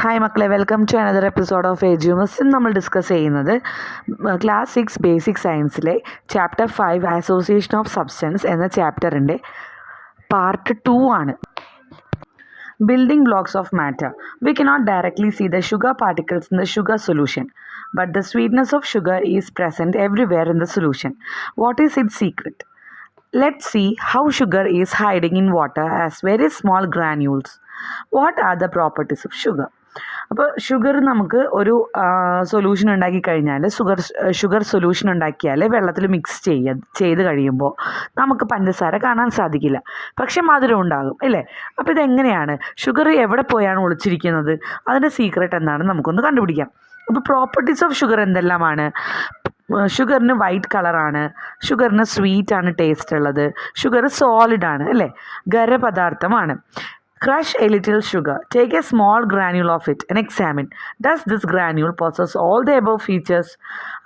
Hi മക്കളെ, welcome to another episode of Edumus. ഇന്ന് നമ്മൾ ഡിസ്കസ് ചെയ്യുന്നത് ക്ലാസ് 6 ബേസിക് സയൻസിലെ ചാപ്റ്റർ 5 അസോസിയേഷൻ ഓഫ് സബ്സ്റ്റൻസ് എന്ന ചാപ്റ്ററിൻ്റെ പാർട്ട് 2 ആണ്. Building blocks of matter. We cannot directly see the sugar particles in the sugar solution, but the sweetness of sugar is present everywhere in the solution. What is its secret? Let's see how sugar is hiding in water as very small granules. What are the properties of sugar? അപ്പോൾ sugar നമുക്ക് ഒരു solution ഉണ്ടാക്കി കഴിഞ്ഞാൽ sugar solution ഉണ്ടാക്കിയാൽ വെള്ളത്തിൽ mix ചെയ്ത് കഴിയുമ്പോൾ നമുക്ക് പഞ്ചസാര കാണാൻ സാധിക്കില്ല, പക്ഷെ മധുരം ഉണ്ടാകും അല്ലേ. അപ്പോൾ ഇതെങ്ങനെയാണ്, ഷുഗർ എവിടെ പോയാണ് ഒളിച്ചിരിക്കുന്നത്, അതിൻ്റെ സീക്രട്ട് എന്താണെന്ന് നമുക്കൊന്ന് കണ്ടുപിടിക്കാം. അപ്പോൾ പ്രോപ്പർട്ടീസ് ഓഫ് ഷുഗർ എന്തെല്ലാമാണ്? ഷുഗറിന് വൈറ്റ് കളറാണ്, ഷുഗറിന് സ്വീറ്റാണ് ടേസ്റ്റ് ഉള്ളത്, ഷുഗർ സോളിഡാണ് അല്ലേ, ഖരപദാർത്ഥമാണ്. Crush a little sugar. Take a small granule of it and examine. Does this granule possess all the above features?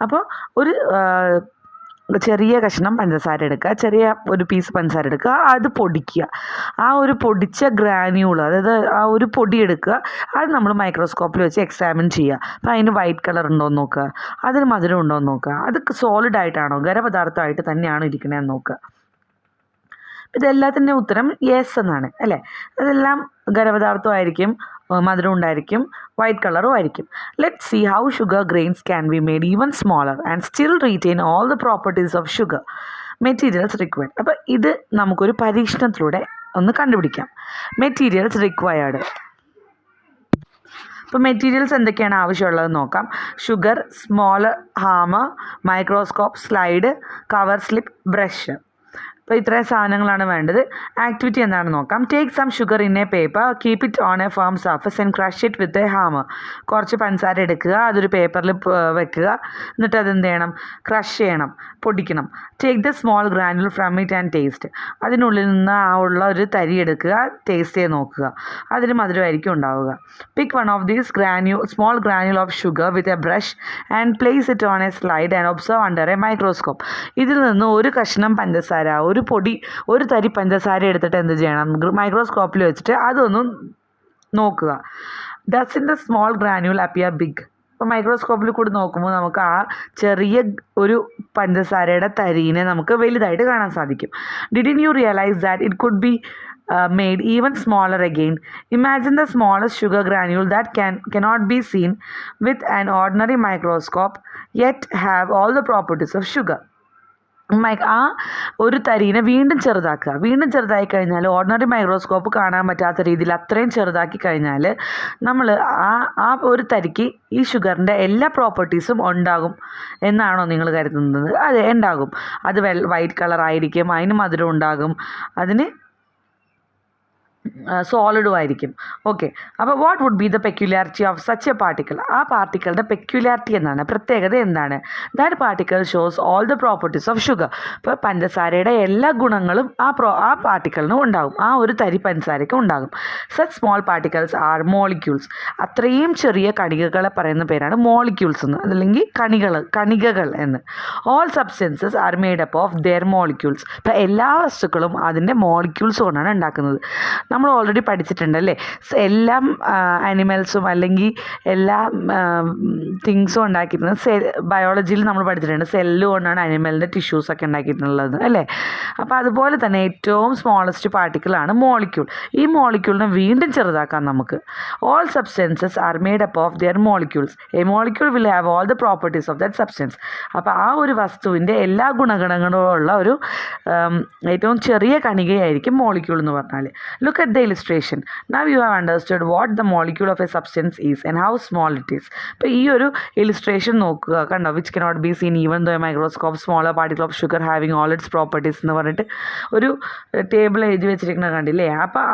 അപ്പോൾ ഒരു ചെറിയ കഷ്ണം പഞ്ചസാര എടുക്കുക, ചെറിയ ഒരു പീസ് പഞ്ചസാര എടുക്കുക, അത് പൊടിക്കുക. ആ ഒരു പൊടിച്ച ഗ്രാന്യൂൾ, അതായത് ആ ഒരു പൊടി എടുക്കുക, അത് നമ്മൾ മൈക്രോസ്കോപ്പിൽ വെച്ച് എക്സാമിൻ ചെയ്യുക. അപ്പോൾ അതിന് വൈറ്റ് കളർ ഉണ്ടോയെന്ന് നോക്കുക, അതിന് മധുരം ഉണ്ടോയെന്ന് നോക്കുക, അത് സോളിഡായിട്ടാണോ ഖരപദാർത്ഥമായിട്ട് തന്നെയാണോ ഇരിക്കണതെന്ന് നോക്കുക. ഇതെല്ലാത്തിൻ്റെ ഉത്തരം യെസ് എന്നാണ് അല്ലേ. അതെല്ലാം ഖരപദാർത്ഥമായിരിക്കും, മധുരം ഉണ്ടായിരിക്കും, വൈറ്റ് കളറും ആയിരിക്കും. Let's see how sugar grains can be made even smaller and still retain all the properties of sugar. Materials required. അപ്പോൾ ഇത് നമുക്കൊരു പരീക്ഷണത്തിലൂടെ ഒന്ന് കണ്ടുപിടിക്കാം. Materials required. അപ്പോൾ മെറ്റീരിയൽസ് എന്തൊക്കെയാണ് ആവശ്യമുള്ളതെന്ന് നോക്കാം. Sugar, smaller hammer, microscope, slide, cover slip, brush. അപ്പോൾ ഇത്രയും സാധനങ്ങളാണ് വേണ്ടത്. ആക്ടിവിറ്റി എന്താണെന്ന് നോക്കാം. Take some sugar in a paper, keep it on a firm surface and crush it with a hammer. കുറച്ച് പഞ്ചസാര എടുക്കുക, അതൊരു പേപ്പറിൽ വെക്കുക, എന്നിട്ട് അതെന്ത് ചെയ്യണം, ക്രഷ് ചെയ്യണം, പൊടിക്കണം. Take the small granule from it and taste. അതിനുള്ളിൽ നിന്ന് ഉള്ള ഒരു തരി എടുക്കുക, ടേസ്റ്റ് ചെയ്ത് നോക്കുക, അതിന് മധുരമായിരിക്കും ഉണ്ടാവുക. Pick one of these small granule of sugar with a brush and place it on a slide and observe under a microscope. ഇതിൽ നിന്ന് ഒരു കഷ്ണം പഞ്ചസാര, ഒരു തരി പഞ്ചസാര എടുത്തിട്ട് എന്ത് ചെയ്യണം, മൈക്രോസ്കോപ്പിൽ വെച്ചിട്ട് അതൊന്ന് നോക്കുക. Does in the small granule appear big. ഇപ്പോൾ മൈക്രോസ്കോപ്പിൽ കൂടി നോക്കുമ്പോൾ നമുക്ക് ആ ചെറിയ ഒരു പഞ്ചസാരയുടെ തരീനെ നമുക്ക് വലുതായിട്ട് കാണാൻ സാധിക്കും. Didn't you realise that it could be made even smaller again? Imagine the smallest sugar granule that cannot be seen with an ordinary microscope yet have all the properties of sugar. ആ ഒരു തരീനെ വീണ്ടും ചെറുതായി കഴിഞ്ഞാൽ ordinary microscope കാണാൻ പറ്റാത്ത രീതിയിൽ അത്രയും ചെറുതാക്കി കഴിഞ്ഞാൽ നമ്മൾ ആ ഒരു തരിക്ക് ഈ ഷുഗറിൻ്റെ എല്ലാ പ്രോപ്പർട്ടീസും ഉണ്ടാകും എന്നാണോ നിങ്ങൾ കരുതുന്നത്? അതെ, ഉണ്ടാകും. അത് വൈറ്റ് കളറായിരിക്കും, അതിന് മധുരം ഉണ്ടാകും, അതിന് സോളിഡും ആയിരിക്കും. ഓക്കെ, അപ്പോൾ what would be the peculiarity of such a particle? ആ പാർട്ടിക്കിളുടെ പെക്യുലാരിറ്റി എന്താണ്, പ്രത്യേകത എന്താണ്? That particle shows all the properties of sugar. ഇപ്പോൾ പഞ്ചസാരയുടെ എല്ലാ ഗുണങ്ങളും ആ പാർട്ടിക്കിളിനും ഉണ്ടാകും, ആ ഒരു തരി പഞ്ചസാരയ്ക്കും ഉണ്ടാകും. Such small particles R molecules. അത്രയും ചെറിയ കണികകളെ പറയുന്ന പേരാണ് മോളിക്യൂൾസ് എന്ന്, അതല്ലെങ്കിൽ കണികകൾ എന്ന്. All substances are made up of their molecules. ഇപ്പോൾ എല്ലാ വസ്തുക്കളും അതിൻ്റെ മോളിക്യൂൾസ് കൊണ്ടാണ് ഉണ്ടാക്കുന്നത്. നമ്മൾ ഓൾറെഡി പഠിച്ചിട്ടുണ്ടല്ലേ, എല്ലാ ആനിമൽസും അല്ലെങ്കിൽ എല്ലാ തിങ്സും ഉണ്ടാക്കിയിരുന്നത് ബയോളജിയിൽ നമ്മൾ പഠിച്ചിട്ടുണ്ട്. സെല്ല് കൊണ്ടാണ് ആനിമലിൻ്റെ ടിഷ്യൂസൊക്കെ ഉണ്ടാക്കിയിട്ടുള്ളത് അല്ലേ. അപ്പോൾ അതുപോലെ തന്നെ ഏറ്റവും സ്മോളസ്റ്റ് പാർട്ടിക്കിളാണ് മോളിക്യൂൾ. ഈ മോളിക്യൂളിനെ വീണ്ടും ചെറുതാക്കാം നമുക്ക്. All substances are made up of their molecules. A molecule will have all the properties of that substance. അപ്പോൾ ആ ഒരു വസ്തുവിൻ്റെ എല്ലാ ഗുണഗണങ്ങളും ഉള്ള ഒരു ഏറ്റവും ചെറിയ കണികയായിരിക്കും മോളിക്യൂൾ എന്ന് പറഞ്ഞാൽ. Look at the illustration. Now you have understood what the molecule of a substance is and how small it is. അപ്പോൾ ഈ ഒരു ഇലിസ്ട്രേഷൻ നോക്കുക, കണ്ടോ, which cannot be seen even though a microscope, smaller particle of sugar having all its properties എന്ന് പറഞ്ഞിട്ട് ഒരു table എഴുതി വെച്ചിരിക്കുന്നത് കണ്ടില്ലേ. അപ്പോൾ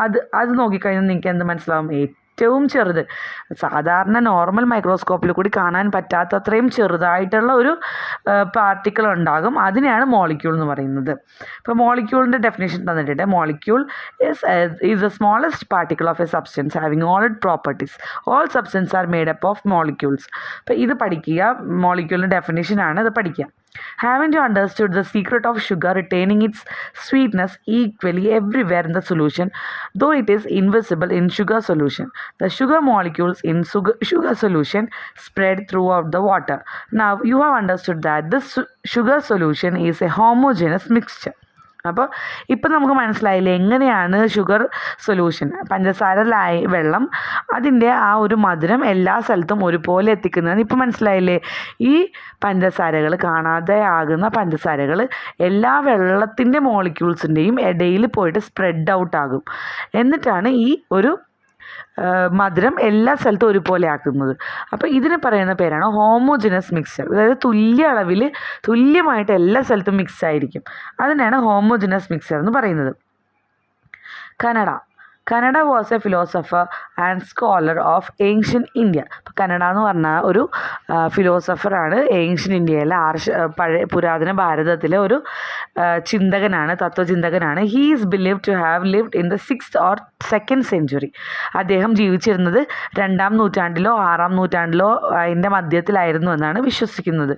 അത് നോക്കിക്കഴിഞ്ഞാൽ നിങ്ങൾക്ക് എന്ത് മനസ്സിലാവും? ഏറ്റവും ചെറുത്, സാധാരണ നോർമൽ മൈക്രോസ്കോപ്പിൽ കൂടി കാണാൻ പറ്റാത്തത്രയും ചെറുതായിട്ടുള്ള ഒരു പാർട്ടിക്കിൾ ഉണ്ടാകും, അതിനെയാണ് മോളിക്യൂൾ എന്ന് പറയുന്നത്. ഇപ്പോൾ മോളിക്യൂളിൻ്റെ ഡെഫിനേഷൻ തന്നിട്ടുണ്ട്. Molecule is the smallest particle of A substance having all it properties. All substance are made up of molecules. അപ്പോൾ ഇത് പഠിക്കുക, മോളിക്യൂളിൻ്റെ ഡെഫിനേഷനാണ്, ഇത് പഠിക്കുക. Haven't you understood the secret of sugar retaining its sweetness equally everywhere in the solution, though it is invisible in sugar solution? The sugar molecules in sugar solution spread throughout the water. Now you have understood that this sugar solution is a homogeneous mixture. അപ്പോൾ ഇപ്പം നമുക്ക് മനസ്സിലായില്ലേ എങ്ങനെയാണ് sugar solution പഞ്ചസാര വെള്ളം അതിൻ്റെ ആ ഒരു മധുരം എല്ലാ സ്ഥലത്തും ഒരുപോലെ എത്തിക്കുന്നതെന്ന് ഇപ്പം മനസ്സിലായില്ലേ. ഈ പഞ്ചസാരകൾ കാണാതെ ആകുന്ന പഞ്ചസാരകൾ എല്ലാ വെള്ളത്തിൻ്റെ മോളിക്യൂൾസിൻ്റെയും ഇടയിൽ പോയിട്ട് സ്പ്രെഡ് ഔട്ട് ആകും. എന്നിട്ടാണ് ഈ ഒരു മധുരം എല്ലാ സ്ഥലത്തും ഒരുപോലെ ആക്കുന്നത്. അപ്പോൾ ഇതിന് പറയുന്ന പേരാണ് ഹോമോജിനസ് മിക്സ്ചർ. അതായത് തുല്യ അളവിൽ തുല്യമായിട്ട് എല്ലാ സ്ഥലത്തും മിക്സ് ആയിരിക്കും. അതിനാണ് ഹോമോജിനസ് മിക്സ്ചർ എന്ന് പറയുന്നത്. Canada was A philosopher and scholar of ancient India. അപ്പോൾ കനഡ എന്ന് പറഞ്ഞാൽ ഒരു ഫിലോസഫറാണ്. ഏൻഷ്യൻ ഇന്ത്യയിലെ പഴയ പുരാതന ഭാരതത്തിലെ ഒരു ചിന്തകനാണ്, തത്വചിന്തകനാണ്. He is believed to have lived in the 6th or 2nd century. അദ്ദേഹം ജീവിച്ചിരുന്നത് 2ാം നൂറ്റാണ്ടിലോ 6ാം നൂറ്റാണ്ടിലോ അതിൻ്റെ മധ്യത്തിലായിരുന്നു എന്നാണ് വിശ്വസിക്കുന്നത്.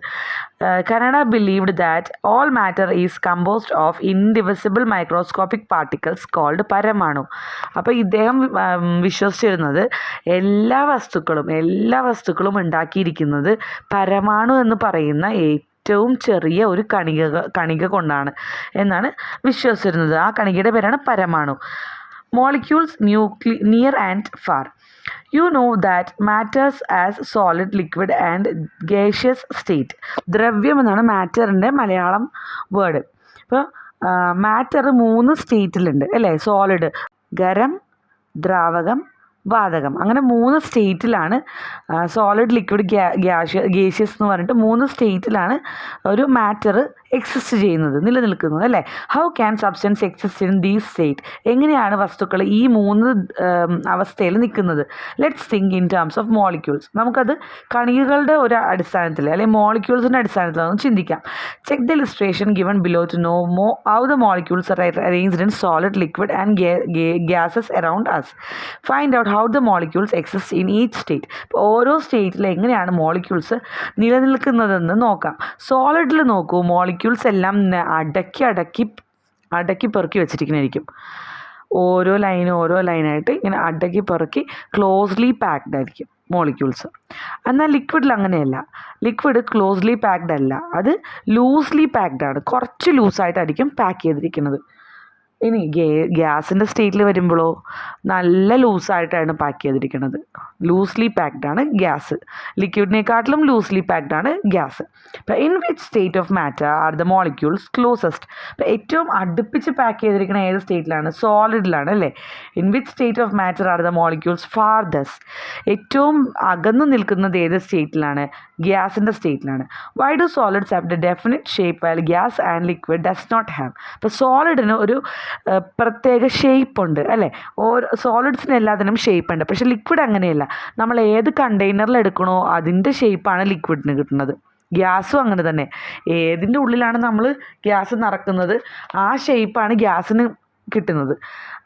Kanada believed that all matter is composed of indivisible microscopic particles called paramanu. അപ്പോൾ ഇദ്ദേഹം വിശ്വസിച്ചിരുന്നത് എല്ലാ വസ്തുക്കളും ഉണ്ടാക്കിയിരിക്കുന്നത് പരമാണു എന്ന് പറയുന്ന ഏറ്റവും ചെറിയ ഒരു കണിക കൊണ്ടാണ് എന്നാണ് വിശ്വസിച്ചിരുന്നത്. ആ കണികയുടെ പേരാണ് പരമാണു. Molecules near and far. You know that matters as solid, liquid and gaseous state. ദ്രവ്യം എന്നാണ് മാറ്ററിൻ്റെ മലയാളം വേർഡ്. ഇപ്പോൾ മാറ്റർ 3 സ്റ്റേറ്റിലുണ്ട് അല്ലേ? സോളിഡ്, ഖരം, ദ്രാവകം, വാതകം. അങ്ങനെ 3 സ്റ്റേറ്റിലാണ് സോളിഡ്, ലിക്വിഡ്, ഗേഷ്യസ് എന്ന് പറഞ്ഞിട്ട് 3 സ്റ്റേറ്റിലാണ് ഒരു മാറ്റർ എക്സിസ്റ്റ് ചെയ്യുന്നത്, നിലനിൽക്കുന്നത് അല്ലേ? How can substance exist in these state? എങ്ങനെയാണ് വസ്തുക്കൾ ഈ 3 അവസ്ഥയിൽ നിൽക്കുന്നത്? Let's think in terms of molecules. നമുക്കത് കണികകളുടെ ഒരു അടിസ്ഥാനത്തിൽ അല്ലെങ്കിൽ മോളിക്യൂൾസിൻ്റെ അടിസ്ഥാനത്തിലൊന്ന് ചിന്തിക്കാം. Check the illustration given below to know how the molecules are arranged in solid, liquid and gases around us. Find out how the molecules exist in each state. ഓരോ സ്റ്റേറ്റിൽ എങ്ങനെയാണ് മോളിക്യൂൾസ് നിലനിൽക്കുന്നതെന്ന് നോക്കാം. സോളിഡിൽ നോക്കൂ, മോളിക്യൂൾസ് എല്ലാം അടക്കി പെറുക്കി വെച്ചിരിക്കുന്നതായിരിക്കും. ഓരോ ലൈനായിട്ട് ഇങ്ങനെ അടക്കി പെറുക്കി ക്ലോസ്ലി പാക്ഡ് ആയിരിക്കും മോളിക്യൂൾസ്. എന്നാൽ ലിക്വിഡിൽ അങ്ങനെയല്ല. ലിക്വിഡ് ക്ലോസ്ലി പാക്ഡ് അല്ല, അത് ലൂസ്ലി പാക്ഡ് ആണ്. കുറച്ച് ലൂസായിട്ടായിരിക്കും പാക്ക് ചെയ്തിരിക്കുന്നത്. ഇനി ഗ്യാസിൻ്റെ സ്റ്റേറ്റിൽ വരുമ്പോഴോ നല്ല ലൂസായിട്ടാണ് പാക്ക് ചെയ്തിരിക്കുന്നത്. ലൂസ്ലി പാക്ഡ് ആണ് ഗ്യാസ്. ലിക്വിഡിനെക്കാട്ടിലും ലൂസ്ലി പാക്ഡ് ആണ് ഗ്യാസ്. ഇപ്പം in which state of matter are the molecules closest? ഇപ്പം ഏറ്റവും അടുപ്പിച്ച് പാക്ക് ചെയ്തിരിക്കുന്ന ഏത് സ്റ്റേറ്റിലാണ്? സോളിഡിലാണ് അല്ലേ? In which state of matter are the molecules farthest? ഏറ്റവും അകന്നു നിൽക്കുന്നത് ഏത് സ്റ്റേറ്റിലാണ്? ഗ്യാസിൻ്റെ സ്റ്റേറ്റിലാണ്. Why do solids have the definite shape while gas and liquid does not have? ഇപ്പോൾ സോളിഡിന് ഒരു പ്രത്യേക ഷേപ്പ് ഉണ്ട് അല്ലേ? ഓരോ സോളിഡ്സിന് എല്ലാത്തിനും ഷേപ്പ് ഉണ്ട്. പക്ഷേ ലിക്വിഡ് അങ്ങനെയല്ല. നമ്മൾ ഏത് കണ്ടെയ്നറിൽ എടുക്കണോ അതിൻ്റെ ഷേപ്പാണ് ലിക്വിഡിന് കിട്ടുന്നത്. ഗ്യാസും അങ്ങനെ തന്നെ. ഏതിൻ്റെ ഉള്ളിലാണ് നമ്മൾ ഗ്യാസ് നിറക്കുന്നത് ആ ഷേപ്പാണ് ഗ്യാസിന് കിട്ടുന്നത്.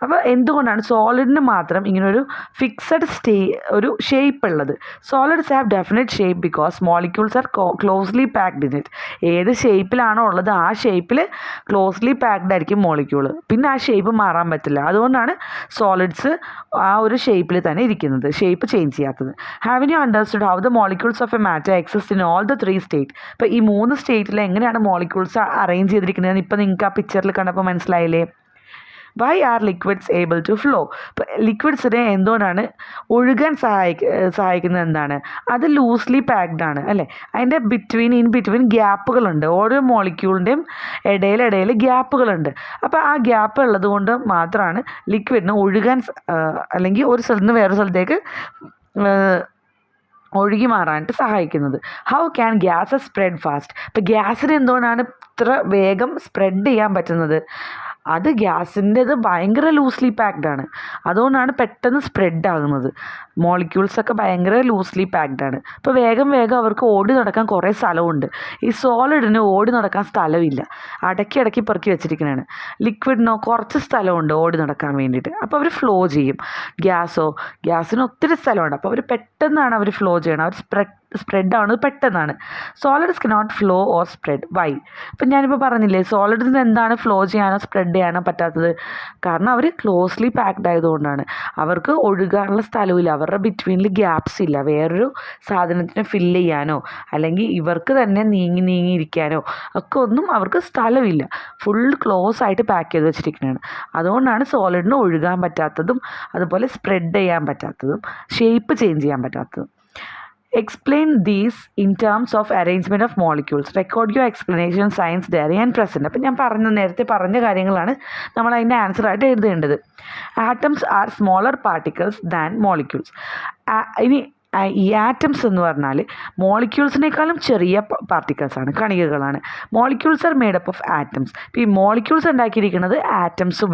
അപ്പോൾ എന്തുകൊണ്ടാണ് സോളിഡിന് മാത്രം ഇങ്ങനൊരു ഫിക്സഡ് ഒരു ഷേപ്പ് ഉള്ളത്? Solids have definite shape because molecules R closely packed in it. ഏത് ഷേപ്പിലാണോ ഉള്ളത് ആ ഷേപ്പിൽ ക്ലോസ്ലി പാക്ഡ് ആയിരിക്കും മോളിക്യൂൾ. പിന്നെ ആ ഷേപ്പ് മാറാൻ പറ്റില്ല. അതുകൊണ്ടാണ് സോളിഡ്സ് ആ ഒരു ഷേപ്പിൽ തന്നെ ഇരിക്കുന്നത്, ഷേപ്പ് ചേഞ്ച് ചെയ്യാത്തത്. Have you understood how the molecules of A matter exist in all the 3 state? ഇപ്പോൾ ഈ 3 സ്റ്റേറ്റിൽ എങ്ങനെയാണ് മോളിക്യൂൾസ് അറേഞ്ച് ചെയ്തിരിക്കുന്നത് ഇപ്പോൾ നിങ്ങൾക്ക് ആ പിക്ചറിൽ കണ്ടപ്പോൾ മനസ്സിലായില്ലേ? Why are liquids able to flow? ഇപ്പോൾ ലിക്വിഡ്സിനെ എന്തുകൊണ്ടാണ് ഒഴുകാൻ സഹായിക്കുന്നത്? എന്താണ് അത്? ലൂസ്ലി പാക്ഡ് ആണ് അല്ലേ? അതിൻ്റെ ഇൻ ബിറ്റ്വീൻ ഗ്യാപ്പുകളുണ്ട്. ഓരോ മോളിക്യൂളിൻ്റെയും ഇടയിൽ ഗ്യാപ്പുകളുണ്ട്. അപ്പോൾ ആ ഗ്യാപ്പ് ഉള്ളത് കൊണ്ട് മാത്രമാണ് ലിക്വിഡിന് ഒഴുകാൻ അല്ലെങ്കിൽ ഒരു സ്ഥലത്ത് നിന്ന് വേറൊരു സ്ഥലത്തേക്ക് ഒഴുകി മാറാനായിട്ട് സഹായിക്കുന്നത്. How can gases spread fast? ഇപ്പോൾ ഗ്യാസിന് എന്തുകൊണ്ടാണ് ഇത്ര വേഗം സ്പ്രെഡ് ചെയ്യാൻ പറ്റുന്നത്? അത് ഗ്യാസിൻ്റെത് ഭയങ്കര ലൂസ്ലി പാക്ഡ് ആണ്. അതുകൊണ്ടാണ് പെട്ടെന്ന് സ്പ്രെഡ് ആകുന്നത്. മോളിക്യൂൾസൊക്കെ ഭയങ്കര ലൂസ്ലി പാക്ഡ് ആണ്. അപ്പോൾ വേഗം അവർക്ക് ഓടി നടക്കാൻ കുറേ സ്ഥലമുണ്ട്. ഈ സോളിഡിന് ഓടി നടക്കാൻ സ്ഥലമില്ല, അടക്കി പെറുക്കി വെച്ചിരിക്കുന്നതാണ്. ലിക്വിഡിനോ കുറച്ച് സ്ഥലമുണ്ട് ഓടി നടക്കാൻ വേണ്ടിയിട്ട്. അപ്പോൾ അവർ ഫ്ലോ ചെയ്യും. ഗ്യാസിന് ഒത്തിരി സ്ഥലമുണ്ട്. അപ്പോൾ അവർ പെട്ടെന്നാണ് അവർ ഫ്ലോ ചെയ്യണം. അവർ സ്പ്രെഡ് ആവുന്നത് പെട്ടെന്നാണ്. Solids cannot flow or spread. Why? ഇപ്പം ഞാനിപ്പോൾ പറഞ്ഞില്ലേ, സോളിഡ്സിന് എന്താണ് ഫ്ലോ ചെയ്യാനോ സ്പ്രെഡ് ചെയ്യാനോ പറ്റാത്തത്? കാരണം അവർ ക്ലോസ്ലി പാക്ഡ് ആയതുകൊണ്ടാണ്. അവർക്ക് ഒഴുകാനുള്ള സ്ഥലമില്ല, അവരുടെ ബിറ്റ്വീനിൽ ഗ്യാപ്സ് ഇല്ല, വേറൊരു സാധനത്തിനെ ഫില്ല് ചെയ്യാനോ അല്ലെങ്കിൽ ഇവർക്ക് തന്നെ നീങ്ങിയിരിക്കാനോ ഒക്കെ ഒന്നും അവർക്ക് സ്ഥലമില്ല. ഫുൾ ക്ലോസ് ആയിട്ട് പാക്ക് ചെയ്ത് വെച്ചിരിക്കുന്നതാണ്. അതുകൊണ്ടാണ് സോളിഡിന് ഒഴുകാൻ പറ്റാത്തതും അതുപോലെ സ്പ്രെഡ് ചെയ്യാൻ പറ്റാത്തതും ഷേപ്പ് ചേഞ്ച് ചെയ്യാൻ പറ്റാത്തതും. Explain these in terms of arrangement of molecules. Record your explanation, science, diary and present. അപ്പം ഞാൻ നേരത്തെ പറഞ്ഞ കാര്യങ്ങളാണ് നമ്മൾ അതിൻ്റെ ആൻസറായിട്ട് എഴുതേണ്ടത്. Atoms are smaller particles than molecules. ഇനി ഈ ആറ്റംസ് എന്ന് പറഞ്ഞാൽ മോളിക്യൂൾസിനേക്കാളും ചെറിയ പാർട്ടിക്കിൾസാണ്, കണികകളാണ്. Molecules are made up of atoms. ഇപ്പോൾ ഈ മോളിക്യൂൾസ് ഉണ്ടാക്കിയിരിക്കുന്നത് ആറ്റംസ്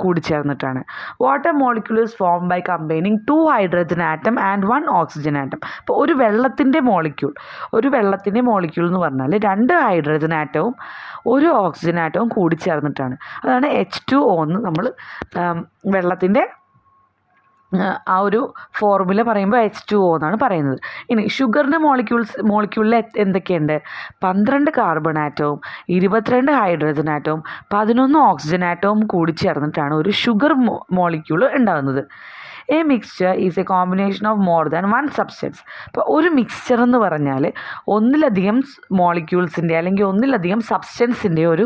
കൂടി ചേർന്നിട്ടാണ്. Water molecule is form by combining 2 hydrogen atom and 1 oxygen atom. അപ്പോൾ ഒരു വെള്ളത്തിൻ്റെ മോളിക്യൂൾ എന്ന് പറഞ്ഞാൽ 2 ഹൈഡ്രജൻ ആറ്റവും 1 ഓക്സിജൻ ആറ്റവും കൂടി ചേർന്നിട്ടാണ്. അതാണ് H2O എന്ന് നമ്മൾ വെള്ളത്തിൻ്റെ ആ ഒരു ഫോർമുല പറയുമ്പോൾ H2O എന്നാണ് പറയുന്നത്. ഇനി ഷുഗറിൻ്റെ മോളിക്യൂളിൽ എന്തൊക്കെയുണ്ട്? 12 കാർബൺ ആറ്റവും 22 ഹൈഡ്രജൻ ആറ്റവും 11 ഓക്സിജൻ ആറ്റവും കൂടി ചേർന്നിട്ടാണ് ഒരു ഷുഗർ മോളിക്യൂൾ ഉണ്ടാകുന്നത്. A mixture is A combination of more than 1 substance. ഇപ്പോൾ ഒരു മിക്സ്ചർ എന്ന് പറഞ്ഞാൽ ഒന്നിലധികം മോളിക്യൂൾസിൻ്റെ അല്ലെങ്കിൽ ഒന്നിലധികം സബ്സ്റ്റൻസിൻ്റെ ഒരു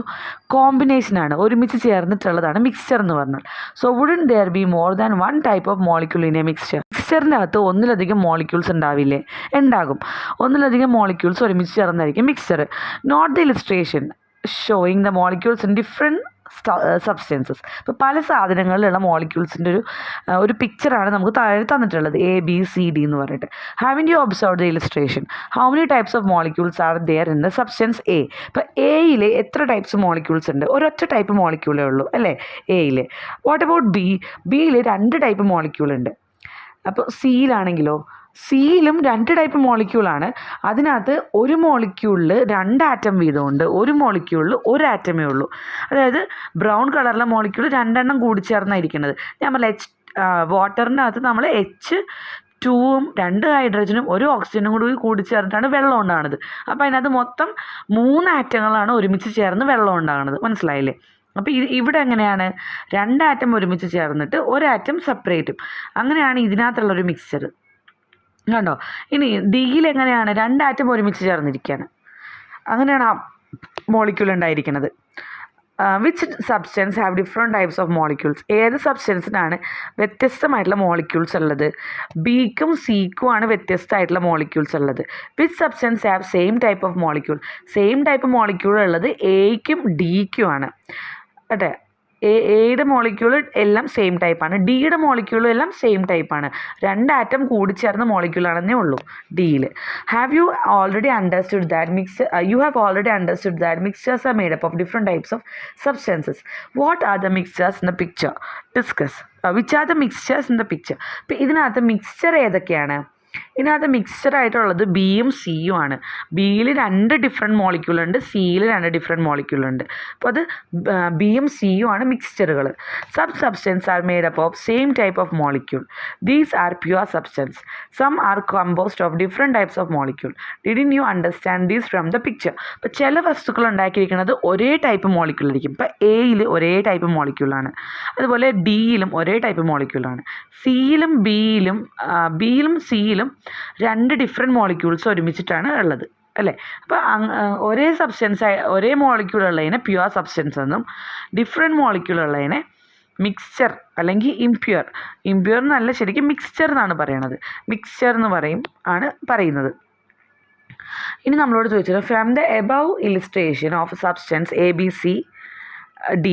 കോമ്പിനേഷനാണ്, ഒരുമിച്ച് ചേർന്നിട്ടുള്ളതാണ് മിക്സ്ചർ എന്ന് പറഞ്ഞാൽ. So wouldn't there be more than 1 type of molecule in a mixture? മിക്സ്ചറിൻ്റെ അകത്ത് ഒന്നിലധികം മോളിക്യൂൾസ് ഉണ്ടാവില്ലേ? ഉണ്ടാകും. ഒന്നിലധികം മോളിക്യൂൾസ് ഒരുമിച്ച് ചേർന്നായിരിക്കും mixture. Note the illustration showing the molecules in different substances. ഇപ്പോൾ പല സാധനങ്ങളിലുള്ള മോളിക്യൂൾസിൻ്റെ ഒരു പിക്ചറാണ് നമുക്ക് താഴെ തന്നിട്ടുള്ളത്, ABCD എന്ന് പറഞ്ഞിട്ട്. Having you observe the illustration? How many types of molecules are there in the substance A? ഇപ്പോൾ എയിൽ എത്ര ടൈപ്സ് മോളിക്യൂൾസ് ഉണ്ട്? ഒരൊറ്റ ടൈപ്പ് മോളിക്യൂളേ ഉള്ളൂ അല്ലേ എയിൽ. വാട്ട് അബൌട്ട് ബിയിൽ 2 ടൈപ്പ് മോളിക്യൂൾ ഉണ്ട്. അപ്പോൾ സിയിലാണെങ്കിലോ? സിയിലും 2 ടൈപ്പ് മോളിക്യൂളാണ്. അതിനകത്ത് ഒരു മോളിക്യൂളിൽ 2 ആറ്റം വീതമുണ്ട്, ഒരു മോളിക്യൂളിൽ 1 ആറ്റമേ ഉള്ളൂ. അതായത് ബ്രൗൺ കളറിലെ മോളിക്യൂൾ 2 എണ്ണം കൂടി ചേർന്നായിരിക്കുന്നത്. ഞാൻ പറഞ്ഞ വാട്ടറിനകത്ത് നമ്മൾ H2ഉം 2 ഹൈഡ്രജനും 1 ഓക്സിജനും കൂടി ചേർന്നിട്ടാണ് വെള്ളം ഉണ്ടാകുന്നത്. അപ്പോൾ അതിനകത്ത് മൊത്തം 3 ആറ്റങ്ങളാണ് ഒരുമിച്ച് ചേർന്ന് വെള്ളം ഉണ്ടാകുന്നത്. മനസ്സിലായില്ലേ? അപ്പോൾ ഇവിടെ എങ്ങനെയാണ്? 2 ആറ്റം ഒരുമിച്ച് ചേർന്നിട്ട് 1 ആറ്റം സെപ്പറേറ്റും, അങ്ങനെയാണ് ഇതിനകത്തുള്ളൊരു മിക്സ്ചർ. കണ്ടോ? ഇനി ഡിയിൽ എങ്ങനെയാണ്? 2 ആറ്റം ഒരുമിച്ച് ചേർന്നിരിക്കുകയാണ്, അങ്ങനെയാണ് ആ മോളിക്യൂൾ ഉണ്ടായിരിക്കുന്നത്. Which substance have different types of molecules? ഏത് സബ്സ്റ്റൻസിനാണ് വ്യത്യസ്തമായിട്ടുള്ള മോളിക്യൂൾസ് ഉള്ളത്? ബിക്കും സിക്കും ആണ് വ്യത്യസ്തമായിട്ടുള്ള മോളിക്യൂൾസ് ഉള്ളത്. Which substance have same type of molecule? Same type molecule ഉള്ളത് എയ്ക്കും ഡിക്കും ആണ് അല്ലേ. എയുടെ മോളിക്യൂൾ എല്ലാം സെയിം ടൈപ്പാണ്, ഡിയുടെ മോളിക്യൂളും എല്ലാം സെയിം ടൈപ്പാണ്. 2 ആറ്റം കൂടി ചേർന്ന മോളിക്യൂളാണെന്നേ ഉള്ളൂ ഡിയിൽ. Have you already understood that mixtures R made up of different types of substances? What are the mixtures in the picture? Discuss. Which are the mixtures in the picture? ഇപ്പം ഇതിനകത്ത് mixture ഏതൊക്കെയാണ്? ഇതിനകത്ത് മിക്സ്ചറായിട്ടുള്ളത് ബിയും സിയും ആണ്. ബിയിൽ 2 ഡിഫറെൻറ്റ് മോളിക്യൂളുണ്ട്, സിയിൽ 2 different മോളിക്യൂളുണ്ട്. അപ്പോൾ അത് ബിയും സിയും ആണ് മിക്സ്ചറുകൾ. Substance are made up of same type of molecule. These are pure substance. Some are composed of different types of molecule. Didn't you understand these from the picture? ഇപ്പോൾ ചില വസ്തുക്കൾ ഉണ്ടാക്കിയിരിക്കുന്നത് ഒരേ ടൈപ്പ് മോളിക്യൂളായിരിക്കും. ഇപ്പോൾ എയിൽ ഒരേ ടൈപ്പ് മോളിക്യൂളാണ്, അതുപോലെ ഡിയിലും ഒരേ ടൈപ്പ് മോളിക്യൂളാണ്. സിയിലും ബിയിലും സിയിലും 2 ഡിഫറെൻറ്റ് മോളിക്യൂൾസ് ഒരുമിച്ചിട്ടാണ് ഉള്ളത് അല്ലേ. അപ്പോൾ ഒരേ മോളിക്യൂൾ ഉള്ളതിനെ പ്യുവർ സബ്സ്റ്റൻസ് എന്നും ഡിഫറെൻറ്റ് മോളിക്യൂൾ ഉള്ളതിനെ മിക്സ്ചർ അല്ലെങ്കിൽ ഇംപ്യുവർ എന്നല്ല, ശരിക്കും മിക്സ്ചർ എന്നാണ് പറയണത്. മിക്സ്ചർ എന്ന് പറയുന്നത്. ഇനി നമ്മളോട് ചോദിച്ചത് from the above illustration of substance ABCD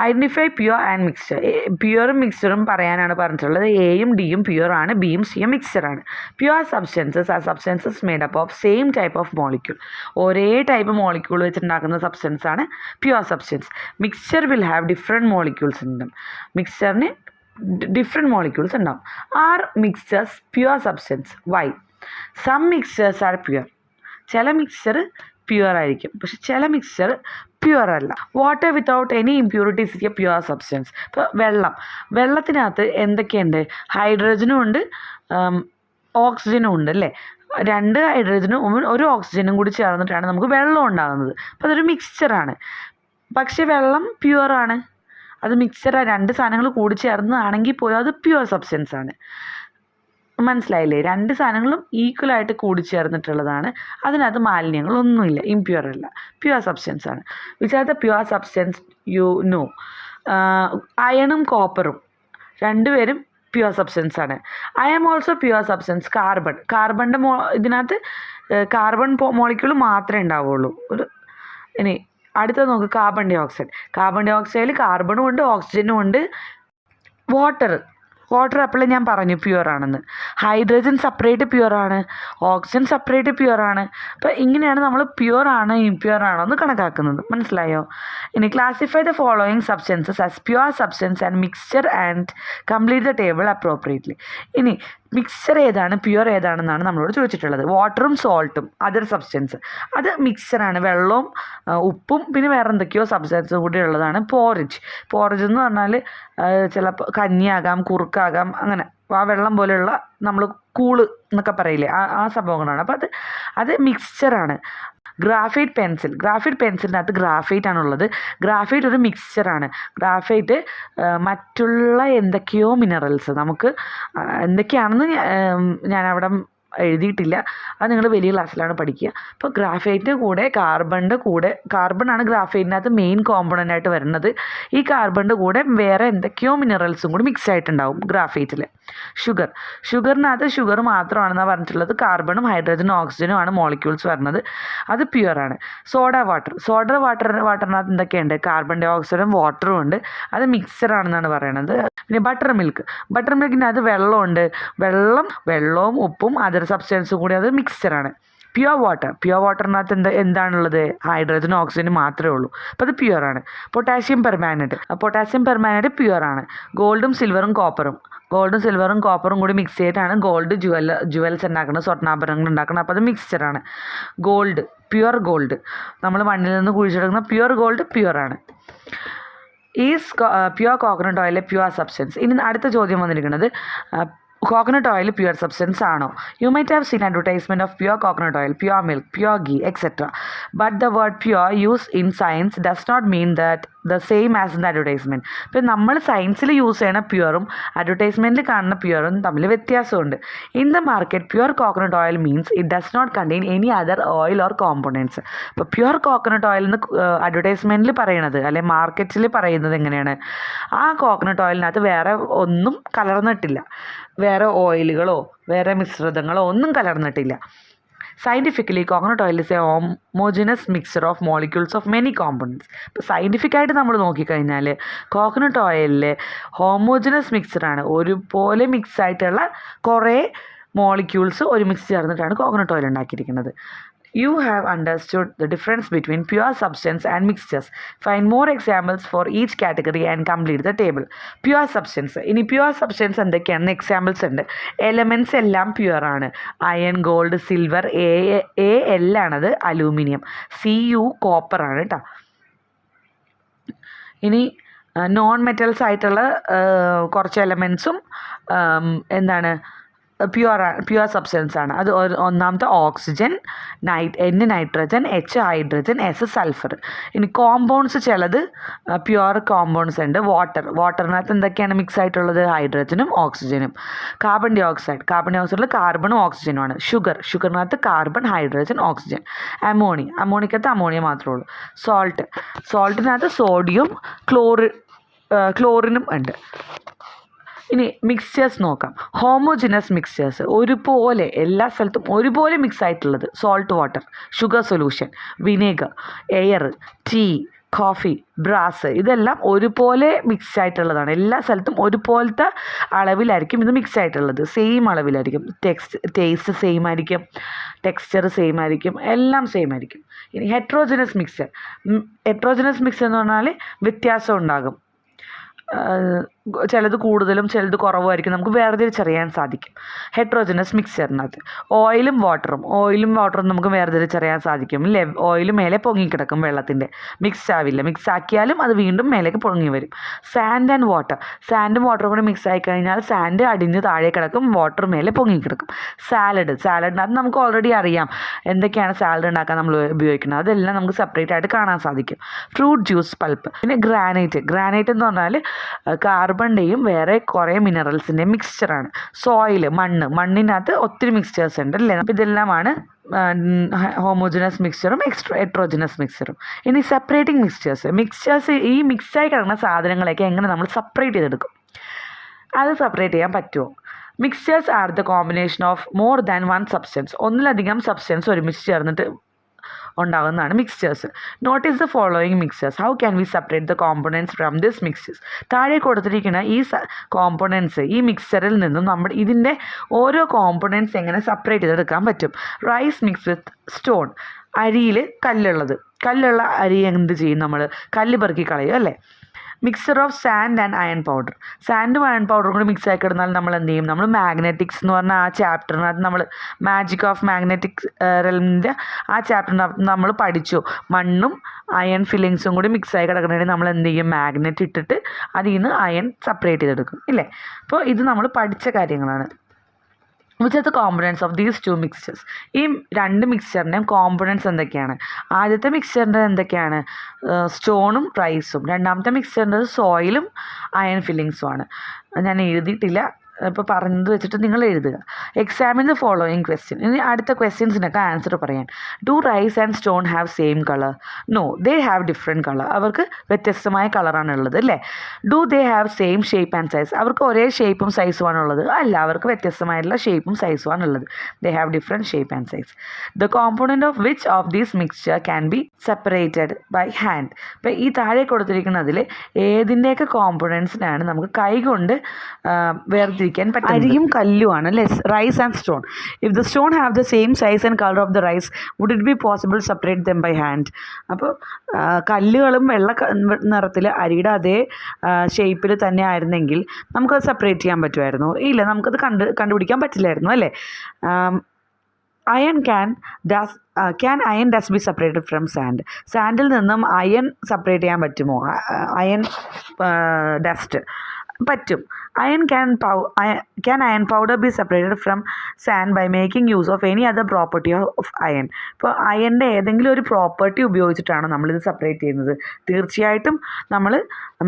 identify pure and mixture. പ്യുവറും മിക്സ്ചറും പറയാനാണ് പറഞ്ഞിട്ടുള്ളത്. എയും ഡിയും പ്യുവർ ആണ്, ബിയും സിയും മിക്സ്ചറാണ്. Pure substances are substances made up of same type of molecule. ഒരേ ടൈപ്പ് മോളിക്യൂൾ വെച്ചുണ്ടാക്കുന്ന സബ്സ്റ്റൻസ് ആണ് pure substance. Mixture will have different molecules ഉണ്ടാവും. മിക്സ്ചറിന് ഡിഫറെൻറ്റ് മോളിക്യൂൾസ് ഉണ്ടാവും. Are mixtures pure substance? Why? Some mixtures are pure. ചില mixture pure ആയിരിക്കും, പക്ഷെ ചില മിക്സ്ചർ പ്യുവർ അല്ല. Water without any impurities is A pure substance. ഇപ്പോൾ വെള്ളത്തിനകത്ത് എന്തൊക്കെയുണ്ട്? ഹൈഡ്രജനും ഉണ്ട്, ഓക്സിജനും ഉണ്ട് അല്ലേ. 2 ഹൈഡ്രജനും ഒരു ഓക്സിജനും കൂടി ചേർന്നിട്ടാണ് നമുക്ക് വെള്ളം ഉണ്ടാകുന്നത്. അപ്പോൾ അതൊരു മിക്സ്ചറാണ്. പക്ഷേ വെള്ളം പ്യുവറാണ്. അത് മിക്സ്ചറാണ്. 2 സാധനങ്ങൾ കൂടി ചേർന്നതാണെങ്കിൽ പോലും അത് പ്യുവർ സബ്സ്റ്റൻസ് ആണ്. മനസ്സിലായില്ലേ? 2 സാധനങ്ങളും ഈക്വലായിട്ട് കൂടിച്ചേർന്നിട്ടുള്ളതാണ്. അതിനകത്ത് മാലിന്യങ്ങളൊന്നുമില്ല, ഇംപ്യൂർ അല്ല, പ്യുവർ സബ്സ്റ്റൻസ് ആണ്. Which are the pure substance you know? അയണും കോപ്പറും രണ്ടുപേരും പ്യുവർ സബ്സ്റ്റൻസ് ആണ്. I am also pure substance. കാർബണിൻ്റെ ഇതിനകത്ത് കാർബൺ മോളിക്യൂൾ മാത്രമേ ഉണ്ടാവുള്ളൂ. ഇനി അടുത്തത് നോക്ക്, കാർബൺ ഡൈ ഓക്സൈഡിൽ കാർബണും ഉണ്ട്, ഓക്സിജനും ഉണ്ട്. വാട്ടർ അപ്പോൾ ഞാൻ പറഞ്ഞു പ്യുവർ ആണെന്ന്. ഹൈഡ്രജൻ സെപ്പറേറ്റ് പ്യുവർ ആണ്, ഓക്സിജൻ സെപ്പറേറ്റ് പ്യുവർ ആണ്. അപ്പോൾ ഇങ്ങനെയാണ് നമ്മൾ പ്യുവർ ആണോ ഇംപ്യുവർ ആണോ എന്ന് കണക്കാക്കുന്നത്. മനസ്സിലായോ? ഇനി classify the following substances as pure substance and mixture and complete the table appropriately. ഇനി മിക്സ്ചർ ഏതാണ് പ്യുവർ ഏതാണെന്നാണ് നമ്മളോട് ചോദിച്ചിട്ടുള്ളത്. വാട്ടറും സോൾട്ടും അതർ സബ്സ്റ്റൻസ്, അത് മിക്സ്ചറാണ്. വെള്ളവും ഉപ്പും പിന്നെ വേറെ എന്തൊക്കെയോ സബ്സ്റ്റൻസ് കൂടി ഉള്ളതാണ് പോറേജ് എന്ന് പറഞ്ഞാൽ ചിലപ്പോൾ കഞ്ഞിയാകാം, കുറുക്കാകാം, അങ്ങനെ ആ വെള്ളം പോലെയുള്ള നമ്മൾ കൂള് എന്നൊക്കെ പറയില്ലേ, ആ സംഭവങ്ങളാണ്. അപ്പോൾ അത് മിക്സ്ചറാണ്. ഗ്രാഫൈറ്റ് പെൻസിലിനകത്ത് ഗ്രാഫൈറ്റ് ആണുള്ളത്. ഗ്രാഫൈറ്റ് ഒരു മിക്സ്ചറാണ്. ഗ്രാഫൈറ്റ് മറ്റുള്ള എന്തൊക്കെയോ മിനറൽസ് നമുക്ക് എന്തൊക്കെയാണെന്ന് ഞാൻ അവിടെ എഴുതിയിട്ടില്ല, അത് നിങ്ങൾ വലിയ ക്ലാസ്സിലാണ് പഠിക്കുക. അപ്പോൾ ഗ്രാഫൈറ്റിൻ്റെ കൂടെ കാർബണാണ് ഗ്രാഫൈറ്റിനകത്ത് മെയിൻ കോമ്പണൻ്റ് ആയിട്ട് വരുന്നത്. ഈ കാർബണിൻ്റെ കൂടെ വേറെ എന്തൊക്കെയോ മിനറൽസും കൂടി മിക്സ് ആയിട്ടുണ്ടാവും ഗ്രാഫൈറ്റിൽ. ഷുഗറിനകത്ത് ഷുഗർ മാത്രമാണെന്നാണ് പറഞ്ഞിട്ടുള്ളത്. കാർബണും ഹൈഡ്രജനും ഓക്സിജനും ആണ് മോളിക്യൂൾസ് വരുന്നത്. അത് പ്യുവറാണ്. വാട്ടറിനകത്ത് എന്തൊക്കെയുണ്ട്? കാർബൺ ഡൈ ഓക്സൈഡും വാട്ടറും ഉണ്ട്. അത് മിക്സ്ചറാണെന്നാണ് പറയണത്. പിന്നെ ബട്ടർ മിൽക്കിനകത്ത് വെള്ളവും ഉപ്പും അതർ സബ്സ്റ്റൻസും കൂടി, അത് മിക്സ്ചറാണ്. പ്യുവർ വാട്ടറിനകത്ത് എന്താണുള്ളത്? ഹൈഡ്രജനും ഓക്സിജനും മാത്രമേ ഉള്ളൂ. അപ്പോൾ അത് പ്യുവറാണ്. Potassium permanganate പ്യുവറാണ്. ഗോൾഡും സിൽവറും കോപ്പറും കൂടി മിക്സ് ചെയ്തിട്ടാണ് ഗോൾഡ് ജുവൽസ് ഉണ്ടാക്കുന്നത്, സ്വർണ്ണാഭരണങ്ങൾ ഉണ്ടാക്കുന്നത്. അപ്പോൾ അത് മിക്സ്ചറാണ്. പ്യുവർ ഗോൾഡ് നമ്മൾ മണ്ണിൽ നിന്ന് കുഴിച്ചെടുക്കുന്ന പ്യുവർ ഗോൾഡ് പ്യുവറാണ്. Is pure coconut oil pure substance? ഇനി അടുത്ത ചോദ്യം വന്നിരിക്കുന്നത്, coconut oil pure substance ആണോ? You might have seen advertisement of pure coconut oil, pure milk, pure ghee, etc. But the word pure used in science does not mean that the same as in the advertisement. ഇപ്പം നമ്മൾ സയൻസിൽ use ചെയ്യണ പ്യുവറും അഡ്വർടൈസ്മെൻറ്റിൽ കാണുന്ന പ്യുവറും തമ്മിൽ വ്യത്യാസമുണ്ട്. In the market pure coconut oil means it does not contain any other oil or components. ഇപ്പോൾ pure coconut oil എന്ന് അഡ്വർടൈസ്മെൻറ്റിൽ പറയണത് അല്ലെ മാർക്കറ്റിൽ പറയുന്നത് എങ്ങനെയാണ്? ആ കോക്കനട്ട് ഓയിലിനകത്ത് വേറെ ഒന്നും കലർന്നിട്ടില്ല, വേറെ ഓയിലുകളോ വേറെ മിശ്രിതങ്ങളോ ഒന്നും കലർന്നിട്ടില്ല. Scientifically coconut oil is a homogeneous mixture of molecules of many components. ഇപ്പോൾ സയൻറ്റിഫിക്കായിട്ട് നമ്മൾ നോക്കിക്കഴിഞ്ഞാൽ കോക്കനട്ട് ഓയിലിൽ ഹോമോജിനസ് മിക്സ്ചറാണ്. ഒരുപോലെ മിക്സ് ആയിട്ടുള്ള കുറേ മോളിക്യൂൾസ് ഒരുമിച്ച് ചേർന്നിട്ടാണ് കോക്കനട്ട് ഓയിൽ ഉണ്ടാക്കിയിരിക്കുന്നത്. You have understood the difference between pure substance and mixtures. Find more examples for each category and complete the table. Pure substance. ഇനി പ്യുവർ സബ്സ്റ്റൻസ് എന്തൊക്കെയാണെന്ന് എക്സാമ്പിൾസ് ഉണ്ട്. എലമെൻറ്റ്സ് എല്ലാം പ്യുവർ ആണ്. Iron, gold, silver. എല്ലാണത് aluminium. CU copper ആണ് കേട്ടോ. ഇനി non metals ആയിട്ടുള്ള കുറച്ച് എലമെൻറ്റ്സും പ്യുവർ സബ്സ്റ്റൻസ് ആണ്. അത് ഒന്നാമത്തെ ഓക്സിജൻ, നൈട്രജൻ, ഹൈഡ്രജൻ, സൾഫർ. ഇനി കോമ്പൗണ്ട്സ് ചിലത് പ്യുവർ കോമ്പൗണ്ട്സ് ഉണ്ട്. വാട്ടറിനകത്ത് എന്തൊക്കെയാണ് മിക്സ് ആയിട്ടുള്ളത്? ഹൈഡ്രജനും ഓക്സിജനും. കാർബൺ ഡൈ ഓക്സൈഡിൽ കാർബണും ഓക്സിജനും ആണ്. ഷുഗറിനകത്ത് കാർബൺ, ഹൈഡ്രജൻ, ഓക്സിജൻ. അമോണിക്കകത്ത് അമോണിയ മാത്രമേ ഉള്ളൂ. സോൾട്ടിനകത്ത് സോഡിയം, ക്ലോറിനും ഉണ്ട്. ഇനി മിക്സ്ചേഴ്സ് നോക്കാം. ഹോമോജിനസ് മിക്സ്ചേഴ്സ്, ഒരുപോലെ എല്ലാ സ്ഥലത്തും ഒരുപോലെ മിക്സ് ആയിട്ടുള്ളത്. Salt water, sugar solution, vinegar, air, tea, coffee, brass, ഇതെല്ലാം ഒരുപോലെ മിക്സ് ആയിട്ടുള്ളതാണ്. എല്ലാ സ്ഥലത്തും ഒരുപോലത്തെ അളവിലായിരിക്കും ഇത് മിക്സ് ആയിട്ടുള്ളത്. സെയിം അളവിലായിരിക്കും. ടേസ്റ്റ് സെയിം ആയിരിക്കും, ടെക്സ്ചർ സെയിം ആയിരിക്കും, എല്ലാം സെയിം ആയിരിക്കും. ഇനി ഹെട്രോജിനസ് മിക്സ്ചർ എന്ന് പറഞ്ഞാൽ വ്യത്യാസം ഉണ്ടാകും. ചിലത് കൂടുതലും ചിലത് കുറവുമായിരിക്കും നമുക്ക് വേർതിരിച്ചറിയാൻ സാധിക്കും. ഹെട്രോജനസ് മിക്സ്ചറിനകത്ത് ഓയിലും വാട്ടറും നമുക്ക് വേർതിരിച്ചറിയാൻ സാധിക്കും അല്ലേ. ഓയിൽ മേലെ പൊങ്ങിക്കിടക്കും വെള്ളത്തിൻ്റെ, മിക്സ് ആവില്ല. മിക്സ് ആക്കിയാലും അത് വീണ്ടും മേലേക്ക് പൊങ്ങി വരും. സാൻഡ് ആൻഡ് സാൻഡും വാട്ടറും കൂടി മിക്സ് ആയി കഴിഞ്ഞാൽ സാൻഡ് അടിഞ്ഞ് താഴെ കിടക്കും, വാട്ടർ മേലെ പൊങ്ങിക്കിടക്കും. സാലഡിനകത്ത് നമുക്ക് ഓൾറെഡി അറിയാം എന്തൊക്കെയാണ് സാലഡ് ഉണ്ടാക്കാൻ നമ്മൾ ഉപയോഗിക്കുന്നത്, അതെല്ലാം നമുക്ക് സെപ്പറേറ്റ് ആയിട്ട് കാണാൻ സാധിക്കും. Fruit juice pulp. പിന്നെ ഗ്രാനൈറ്റ് എന്ന് പറഞ്ഞാൽ കാർബണിൻ്റെയും വേറെ കുറേ മിനറൽസിൻ്റെയും മിക്സ്ചറാണ്. സോയിൽ, മണ്ണിനകത്ത് ഒത്തിരി മിക്സ്ചേഴ്സ് ഉണ്ട് അല്ലേ. അപ്പോൾ ഇതെല്ലാമാണ് ഹോമോജനസ് മിക്സ്ചറും ഹെട്രോജനസ് മിക്സ്ചറും. ഇനി സെപ്പറേറ്റിംഗ് മിക്സ്ചേഴ്സ് ഈ മിക്സായി കിടക്കുന്ന സാധനങ്ങളെയൊക്കെ എങ്ങനെ നമ്മൾ സെപ്പറേറ്റ് ചെയ്തെടുക്കും, അത് സെപ്പറേറ്റ് ചെയ്യാൻ പറ്റുമോ? Mixtures are the combination of more than one substance. ഒന്നിലധികം സബ്സ്റ്റൻസ് ഒരുമിച്ച് ചേർന്നിട്ട് ഉണ്ടാകുന്നതാണ് mixtures. Notice the following mixtures. How can we separate the components from this mixtures? താഴെ കൊടുത്തിരിക്കുന്ന ഈ കോമ്പണൻസ്, ഈ മിക്സ്ചറിൽ നിന്നും ഇതിൻ്റെ ഓരോ കോമ്പണൻസ് എങ്ങനെ സെപ്പറേറ്റ് ചെയ്തെടുക്കാൻ പറ്റും? Rice mix with stone. അരിയിൽ കല്ലുള്ള അരി എന്ത് ചെയ്യും? നമ്മൾ കല്ല് പെറുക്കി കളയും അല്ലേ. Mixture of sand and iron powder. സാൻഡും അയൺ പൗഡറും കൂടി മിക്സ് ആക്കി ഇടുന്നാൽ നമ്മൾ എന്ത് ചെയ്യും? നമ്മൾ മാഗ്നറ്റിക്സ് എന്ന് പറഞ്ഞ ആ ചാപ്റ്ററിനകത്ത് നമ്മൾ മാജിക് ഓഫ് മാഗ്നറ്റിക് റെൽമിൻ്റെ ആ ചാപ്റ്ററിനകത്ത് നമ്മൾ പഠിച്ചു. മണ്ണും അയൺ ഫില്ലിങ്സും കൂടി മിക്സായി കിടക്കണമെങ്കിൽ നമ്മൾ എന്ത് ചെയ്യും? മാഗ്നറ്റ് ഇട്ടിട്ട് അതിൽ നിന്ന് അയൺ സെപ്പറേറ്റ് ചെയ്തെടുക്കും ഇല്ലേ. അപ്പോൾ ഇത് നമ്മൾ പഠിച്ച കാര്യങ്ങളാണ്. Which are the components of these two mixtures? ഈ രണ്ട് മിക്സ്ചറിൻ്റെയും കോമ്പണൻസ് എന്തൊക്കെയാണ്? ആദ്യത്തെ മിക്സ്ചറിൻ്റെ എന്തൊക്കെയാണ്? സ്റ്റോണും റൈസും. രണ്ടാമത്തെ മിക്സ്ചറിൻ്റെ സോയിലും അയൺ ഫില്ലിങ്സുമാണ്. ഞാൻ എഴുതിയിട്ടില്ല, ഇപ്പോൾ പറഞ്ഞത് വെച്ചിട്ട് നിങ്ങൾ എഴുതുക. Examine the following question. ഇനി അടുത്ത ക്വസ്റ്റ്യൻസിനൊക്കെ ആൻസർ പറയാൻ. Do rice and stone have same colour? No, they have different colour. അവർക്ക് വ്യത്യസ്തമായ കളറാണ് ഉള്ളത് അല്ലേ. Do they have same shape and size? അവർക്ക് ഒരേ ഷേപ്പും സൈസുമാണ് ഉള്ളത്? അല്ല, അവർക്ക് വ്യത്യസ്തമായിട്ടുള്ള ഷേപ്പും സൈസുമാണ് ഉള്ളത്. They have different shape and size. The component of which of these mixture can be separated by hand? ഇപ്പോൾ ഈ താഴെ കൊടുത്തിരിക്കുന്നതിൽ ഏതിൻ്റെയൊക്കെ കോമ്പോണൻസിനാണ് നമുക്ക് കൈകൊണ്ട് വേർതിരിക്കാൻ പറ്റും? അരിയും കല്ലുമാണ് അല്ലേ. Rice and stone. If the stone have the same size and colour of the rice would it be possible separate them by hand? അപ്പോൾ കല്ലുകളും വെള്ള നിറത്തിൽ അരിയുടെ അതേ ഷേപ്പിൽ തന്നെ ആയിരുന്നെങ്കിൽ നമുക്കത് സെപ്പറേറ്റ് ചെയ്യാൻ പറ്റുമായിരുന്നു? ഇല്ല, നമുക്കത് കണ്ടുപിടിക്കാൻ പറ്റില്ലായിരുന്നു അല്ലേ. Can iron dust B separated from sand? Sandal നിന്നും അയൺ സെപ്പറേറ്റ് ചെയ്യാൻ പറ്റുമോ? അയൺ ഡസ്റ്റ് പറ്റും. Can iron powder be separated from sand by making use of any other property of iron? ഇപ്പോൾ അയണിൻ്റെ ഏതെങ്കിലും ഒരു പ്രോപ്പർട്ടി ഉപയോഗിച്ചിട്ടാണ് നമ്മളിത് സെപ്പറേറ്റ് ചെയ്യുന്നത്? തീർച്ചയായിട്ടും നമ്മൾ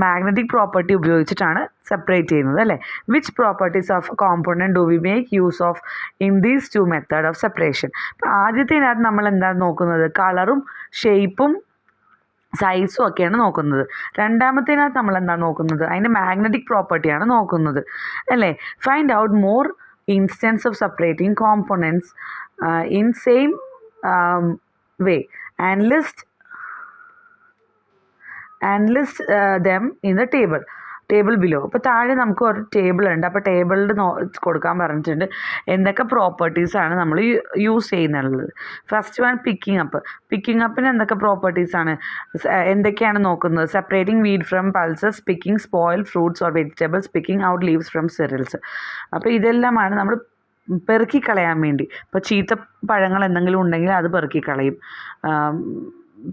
മാഗ്നറ്റിക് പ്രോപ്പർട്ടി ഉപയോഗിച്ചിട്ടാണ് സെപ്പറേറ്റ് ചെയ്യുന്നത് അല്ലേ. Which properties of component do we make use of in these two method of separation? ഇപ്പോൾ ആദ്യത്തേതിനകത്ത് നമ്മൾ എന്താണ് നോക്കുന്നത്? കളറും ഷേപ്പും സൈസും ഒക്കെയാണ് നോക്കുന്നത്. രണ്ടാമത്തേനകത്ത് നമ്മൾ എന്താണ് നോക്കുന്നത്? അതിൻ്റെ മാഗ്നറ്റിക് പ്രോപ്പർട്ടിയാണ് നോക്കുന്നത് അല്ലേ. Find out more instance of separating components in same way and list them in the table below. അപ്പോൾ താഴെ നമുക്ക് ഒരു ടേബിൾ ഉണ്ട്. അപ്പോൾ ടേബിളിൽ കൊടുക്കാൻ പറഞ്ഞിട്ടുണ്ട് എന്തൊക്കെ പ്രോപ്പർട്ടീസാണ് നമ്മൾ യൂസ് ചെയ്യുന്നുള്ളത്. ഫസ്റ്റ് വൺ പിക്കിംഗ് അപ്പിന് എന്തൊക്കെ പ്രോപ്പർട്ടീസാണ്, എന്തൊക്കെയാണ് നോക്കുന്നത്? Separating weed from pulses, picking spoil fruits or vegetables, picking out leaves from cereals. അപ്പോൾ ഇതെല്ലാമാണ് നമ്മൾ പെറുക്കിക്കളയാൻ വേണ്ടി. ഇപ്പോൾ ചീത്ത പഴങ്ങൾ എന്തെങ്കിലും ഉണ്ടെങ്കിൽ അത് പെറുക്കിക്കളയും.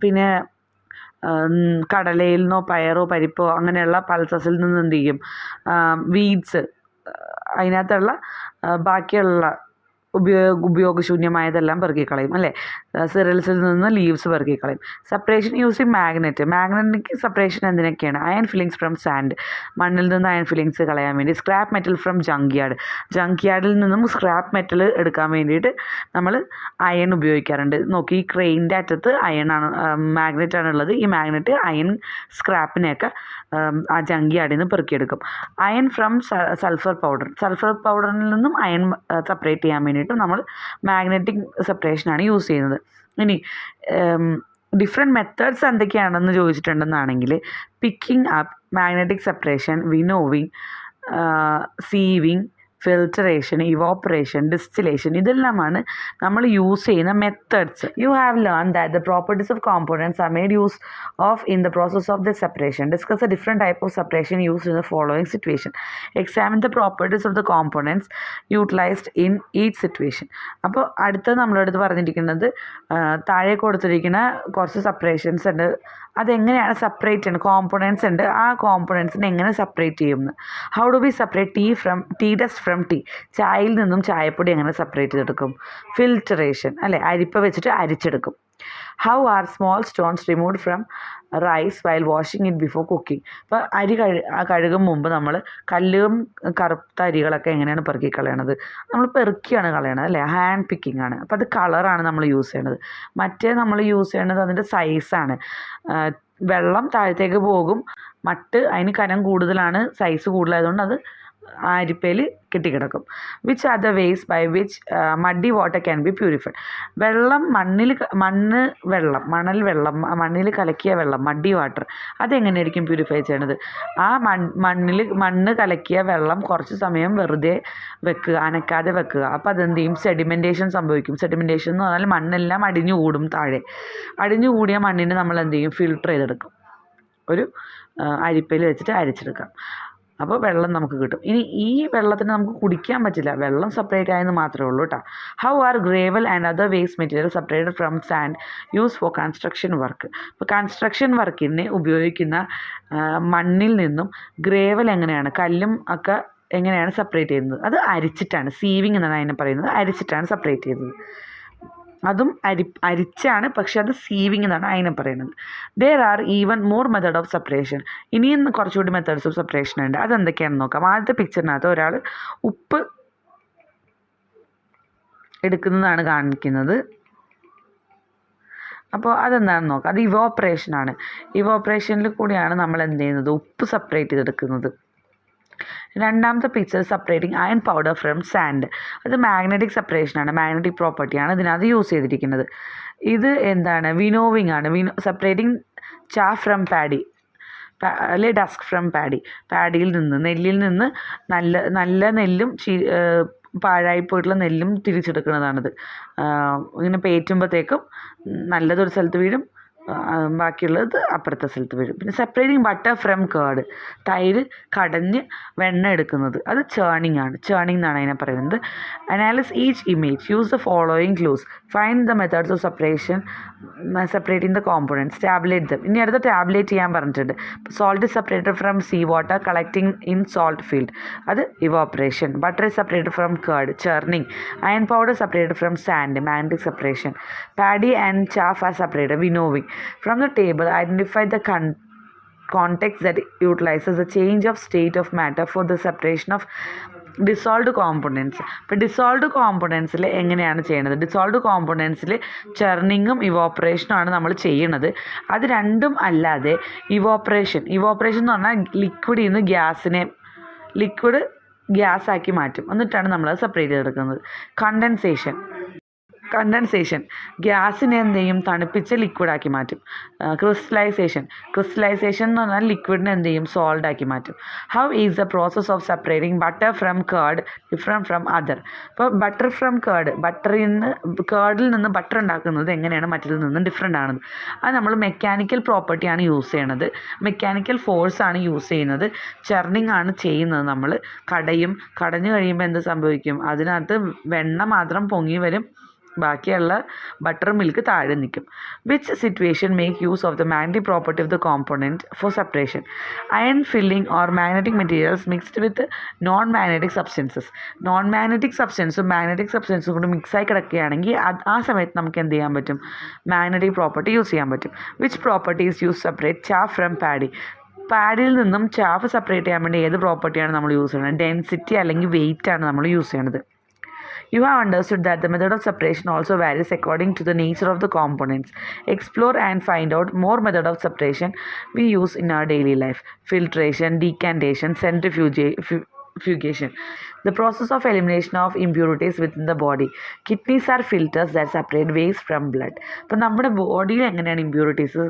പിന്നെ കടലയിൽ നിന്നോ പയറോ പരിപ്പോ അങ്ങനെയുള്ള പൾസസിൽ നിന്ന് എന്ത് ചെയ്യും? വീഡ്സ്, അതിനകത്തുള്ള ബാക്കിയുള്ള ഉപയോഗശൂന്യമായതെല്ലാം പെറുക്കിക്കളയും അല്ലേ. സിറിൽസിൽ നിന്ന് ലീവ്സ് പെറുക്കിക്കളയും. സെപ്പറേഷൻ യൂസിങ് മാഗ്നറ്റിക് സെപ്പറേഷൻ എന്തിനൊക്കെയാണ്? അയൺ ഫില്ലിങ്സ് ഫ്രം സാൻഡ്, മണ്ണിൽ നിന്ന് അയൺ ഫില്ലിങ്സ് കളയാൻ വേണ്ടി. സ്ക്രാപ്പ് മെറ്റൽ ഫ്രം ജങ്ക്യാർഡിൽ നിന്നും സ്ക്രാപ്പ് മെറ്റൽ എടുക്കാൻ വേണ്ടിയിട്ട് നമ്മൾ അയൺ ഉപയോഗിക്കാറുണ്ട്. നോക്കി, ഈ ക്രെയിൻ്റെ അറ്റത്ത് മാഗ്നറ്റാണ് ഉള്ളത്. ഈ മാഗ്നറ്റ് അയൺ സ്ക്രാപ്പിനെയൊക്കെ ആ ജങ്ക്യാർഡിൽ നിന്ന് പെറുക്കിയെടുക്കും. അയൺ ഫ്രം സൾഫർ പൗഡറിൽ നിന്നും അയൺ സെപ്പറേറ്റ് ചെയ്യാൻ വേണ്ടിയിട്ട് നമ്മൾ മാഗ്നറ്റിക് സെപ്പറേഷനാണ് യൂസ് ചെയ്യുന്നത്. ഇനി ഡിഫറെൻറ്റ് മെത്തേഡ്സ് എന്തൊക്കെയാണെന്ന് ചോദിച്ചിട്ടുണ്ടെന്നാണെങ്കിൽ picking up, magnetic separation, winnowing, sieving, filtration, evaporation, distillation, ഇതെല്ലാമാണ് നമ്മൾ യൂസ് ചെയ്യുന്ന methods. You have learn that the properties of components are made use of in the process of the separation. Discuss a different type of separation used in the following situation. Examine the properties of the components utilised in each situation. അപ്പോൾ അടുത്തത് നമ്മളടുത്ത് പറഞ്ഞിരിക്കുന്നത് താഴെ കൊടുത്തിരിക്കുന്ന കുറച്ച് separations ഉണ്ട്. അതെങ്ങനെയാണ് separate ചെയ്യുന്നത്? കോമ്പോണൻറ്റ്സ് ഉണ്ട്, ആ കോമ്പോണൻറ്റ്സിനെ എങ്ങനെ സെപ്പറേറ്റ് ചെയ്യുമെന്ന്. How do we separate tea dust from tea? ചായയിൽ നിന്നും ചായപ്പൊടി എങ്ങനെ സെപ്പറേറ്റ് ചെയ്തെടുക്കും? ഫിൽറ്ററേഷൻ അല്ലേ, അരിപ്പ വെച്ചിട്ട് അരിച്ചെടുക്കും. How are small stones removed from rice while washing it before cooking? ഇപ്പോൾ അരി കഴുകും മുമ്പ് നമ്മൾ കല്ലും കറുത്ത അരികളൊക്കെ എങ്ങനെയാണ് പെറുക്കി കളയണത്? നമ്മൾ പെറുക്കിയാണ് കളയണത് അല്ലേ, ഹാൻഡ് പിക്കിംഗ് ആണ്. അപ്പോൾ അത് കളറാണ് നമ്മൾ യൂസ് ചെയ്യണത്. മറ്റേ നമ്മൾ യൂസ് ചെയ്യണത് അതിൻ്റെ സൈസാണ്. വെള്ളം താഴത്തേക്ക് പോകും, മട്ട് അതിന് കനം കൂടുതലാണ്, സൈസ് കൂടുതലായതുകൊണ്ട് അത് അരിപ്പയിൽ കെട്ടിക്കിടക്കും. Which are the ways by which muddy water can be purified? വെള്ളം മണ്ണിൽ കലക്കിയ വെള്ളം, മഡി വാട്ടർ, അതെങ്ങനെയായിരിക്കും പ്യൂരിഫൈ ചെയ്യണത്? ആ മണ്ണ് കലക്കിയ വെള്ളം കുറച്ച് സമയം വെറുതെ വെക്കുക, അനക്കാതെ വെക്കുക. അപ്പോൾ അതെന്ത് ചെയ്യും? സെഡിമെൻറ്റേഷൻ സംഭവിക്കും. സെഡിമെൻറ്റേഷൻ എന്ന് പറഞ്ഞാൽ മണ്ണെല്ലാം അടിഞ്ഞു കൂടും. താഴെ അടിഞ്ഞു കൂടിയ മണ്ണിനെ നമ്മൾ എന്ത് ചെയ്യും? ഫിൽട്ടർ ചെയ്തെടുക്കും. ഒരു അരിപ്പയിൽ വെച്ചിട്ട് അരിച്ചെടുക്കാം. അപ്പോൾ വെള്ളം നമുക്ക് കിട്ടും. ഇനി ഈ വെള്ളത്തിന് നമുക്ക് കുടിക്കാൻ പറ്റില്ല, വെള്ളം സെപ്പറേറ്റ് ആയെന്ന് മാത്രമേ ഉള്ളൂ കേട്ടോ. How are gravel and other waste material separated from sand use for construction work? ഇപ്പോൾ കൺസ്ട്രക്ഷൻ വർക്കിന് ഉപയോഗിക്കുന്ന മണ്ണിൽ നിന്നും ഗ്രേവൽ എങ്ങനെയാണ്, കല്ലും ഒക്കെ എങ്ങനെയാണ് സെപ്പറേറ്റ് ചെയ്യുന്നത്? അത് അരിച്ചിട്ടാണ്. സീവിങ് എന്നാണ് അതിനെ പറയുന്നത്. അരിച്ചിട്ടാണ് സെപ്പറേറ്റ് ചെയ്യുന്നത്. അതും അരിച്ചാണ്, പക്ഷെ അത് സീവിങ് എന്നാണ് അതിനെ പറയുന്നത്. There are even more method of separation. ഇനിയും കുറച്ചുകൂടി മെത്തേഡ്സ് ഓഫ് സെപ്പറേഷൻ ഉണ്ട്. അതെന്തൊക്കെയാണെന്ന് നോക്കാം. ആദ്യത്തെ പിക്ചറിനകത്ത് ഒരാൾ ഉപ്പ് എടുക്കുന്നതാണ് കാണിക്കുന്നത്. അപ്പോൾ അതെന്താണെന്ന് നോക്കാം. അത് ഇവോപ്പറേഷനാണ്. ഇവോപ്പറേഷനിൽ കൂടിയാണ് നമ്മൾ എന്ത് ചെയ്യുന്നത്? ഉപ്പ് സെപ്പറേറ്റ് ചെയ്തെടുക്കുന്നത്. രണ്ടാമത്തെ picture separating iron powder from sand. അത് മാഗ്നറ്റിക് സെപ്പറേഷനാണ്, മാഗ്നറ്റിക് പ്രോപ്പർട്ടിയാണ് ഇതിനകത്ത് യൂസ് ചെയ്തിരിക്കുന്നത്. ഇത് എന്താണ്? വിനോവിങ് ആണ്. സെപ്പറേറ്റിംഗ് ചാഫ് ഫ്രം പാഡി അല്ലെ ഡസ്ക് ഫ്രം പാഡി. പാഡിയിൽ നിന്ന്, നെല്ലിൽ നിന്ന് നല്ല നെല്ലും പാഴായിപ്പോയിട്ടുള്ള നെല്ലും തിരിച്ചെടുക്കുന്നതാണിത്. ഇങ്ങനെ പേറ്റുമ്പോഴത്തേക്കും നല്ലതൊരു സ്ഥലത്ത് വീഴും, ബാക്കിയുള്ളത് അപ്പുറത്തെ സ്ഥലത്ത് വരും. പിന്നെ സെപ്പറേറ്റിംഗ് ബട്ടർ ഫ്രം കേർഡ്, തൈര് കടഞ്ഞ് വെണ്ണ എടുക്കുന്നത്, അത് ചേണിങ് ആണ്. ചേണിങ് എന്നാണ് അതിനെ പറയുന്നത്. Analyse each image, use the following clues, find the methods of separating the components, tabulate them. ഇനി അടുത്ത ടാബ്ലേറ്റ് ചെയ്യാൻ പറഞ്ഞിട്ടുണ്ട്. Salt is separated from sea water collecting in salt field, അത് evaporation. Butter is separated from curd, churning. Iron powder separated from sand, magnetic separation. Paddy and chaff are separated, winnowing. From the table, identify the context that utilizes the change of state of matter for the separation of dissolved components. ഇപ്പോൾ dissolved കോമ്പോണൻറ്റ്സിൽ എങ്ങനെയാണ് ചെയ്യുന്നത്? Dissolved കോമ്പോണൻറ്റ്സിൽ ചെർണിങ്ങും ഇവോപ്പറേഷനുമാണ് നമ്മൾ ചെയ്യുന്നത്. അത് രണ്ടും അല്ലാതെ evaporation എന്ന് പറഞ്ഞാൽ ലിക്വിഡിൽ നിന്ന് ലിക്വിഡ് ഗ്യാസാക്കി മാറ്റും. എന്നിട്ടാണ് നമ്മളത് സെപ്പറേറ്റ് ചെയ്തെടുക്കുന്നത്. കണ്ടൻസേഷൻ ഗ്യാസിനെ എന്ത് ചെയ്യും? തണുപ്പിച്ച് ലിക്വിഡാക്കി മാറ്റും. ക്രിസ്റ്റലൈസേഷൻ എന്ന് പറഞ്ഞാൽ ലിക്വിഡിനെ എന്ത് ചെയ്യും? സോൾഡാക്കി മാറ്റും. How is the process of separating butter from curd different from other? ഇപ്പോൾ ബട്ടർ ഫ്രം കേർഡിൽ നിന്ന് ബട്ടർ ഉണ്ടാക്കുന്നത് എങ്ങനെയാണ് മറ്റതിൽ നിന്നും ഡിഫറെൻ്റ് ആണത്? അത് നമ്മൾ മെക്കാനിക്കൽ പ്രോപ്പർട്ടിയാണ് യൂസ് ചെയ്യണത്, മെക്കാനിക്കൽ ഫോഴ്സാണ് യൂസ് ചെയ്യുന്നത്, ചർണിങ് ആണ് ചെയ്യുന്നത്. നമ്മൾ കടഞ്ഞു കഴിയുമ്പോൾ എന്ത് സംഭവിക്കും? അതിനകത്ത് വെണ്ണ മാത്രം പൊങ്ങി വരും, ബാക്കിയുള്ള ബട്ടർ മിൽക്ക് താഴെ നിൽക്കും. Which situation make use of the magnetic property of the component for separation? Iron filling or magnetic materials mixed with non magnetic substances. Non magnetic സബ്സ്റ്റൻസും മാഗ്നറ്റിക് സബ്സ്റ്റൻസും കൂടി മിക്സായി കിടക്കുകയാണെങ്കിൽ ആ സമയത്ത് നമുക്ക് എന്ത് ചെയ്യാൻ പറ്റും? മാഗ്നറ്റിക് പ്രോപ്പർട്ടി യൂസ് ചെയ്യാൻ പറ്റും. Which properties use separate chaff from paddy? പാഡിൽ നിന്നും ചാഫ് സെപ്പറേറ്റ് ചെയ്യാൻ വേണ്ടി ഏത് പ്രോപ്പർട്ടിയാണ് നമ്മൾ യൂസ് ചെയ്യുന്നത്? ഡെൻസിറ്റി അല്ലെങ്കിൽ വെയിറ്റ് ആണ് നമ്മൾ യൂസ് ചെയ്യുന്നത്. You have understood that the method of separation also varies according to the nature of the components. Explore and find out more method of separation we use in our daily life. Filtration, decantation, centrifugation, the process of elimination of impurities within the body. Kidneys are filters that separate waste from blood. ഇപ്പം നമ്മുടെ ബോഡിയിൽ എങ്ങനെയാണ് impurities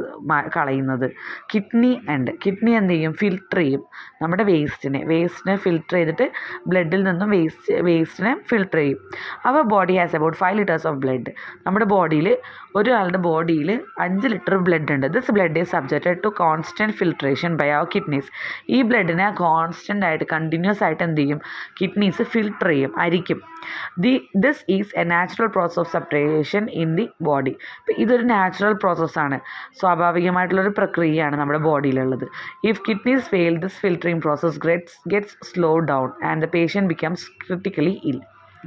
കളയുന്നത്? Kidney എന്ത് ചെയ്യും? Filter ചെയ്യും നമ്മുടെ വേസ്റ്റിനെ filter ചെയ്തിട്ട് ബ്ലഡിൽ നിന്നും വേസ്റ്റിനെ ഫിൽട്ടർ ചെയ്യും. Our body has about 5 liters of blood. നമ്മുടെ ബോഡിയിൽ ഒരാളുടെ ബോഡിയിൽ 5 ലിറ്റർ ബ്ലഡ് ഉണ്ട്. This blood is subjected to constant filtration by our kidneys. ഈ ബ്ലഡിനെ കോൺസ്റ്റൻ്റ് ആയിട്ട് കണ്ടിന്യൂസ് ആയിട്ട് എന്ത് ചെയ്യും? കിഡ്നീസ് ഫിൽട്ടർ ചെയ്യും, അരിക്കും. This is a natural process of separation in the body. ഇപ്പം ഇതൊരു നാച്ചുറൽ പ്രോസസ്സാണ്, സ്വാഭാവികമായിട്ടുള്ളൊരു പ്രക്രിയയാണ് നമ്മുടെ ബോഡിയിലുള്ളത്. If kidneys fail, this filtering process gets slow down and the patient becomes critically ill.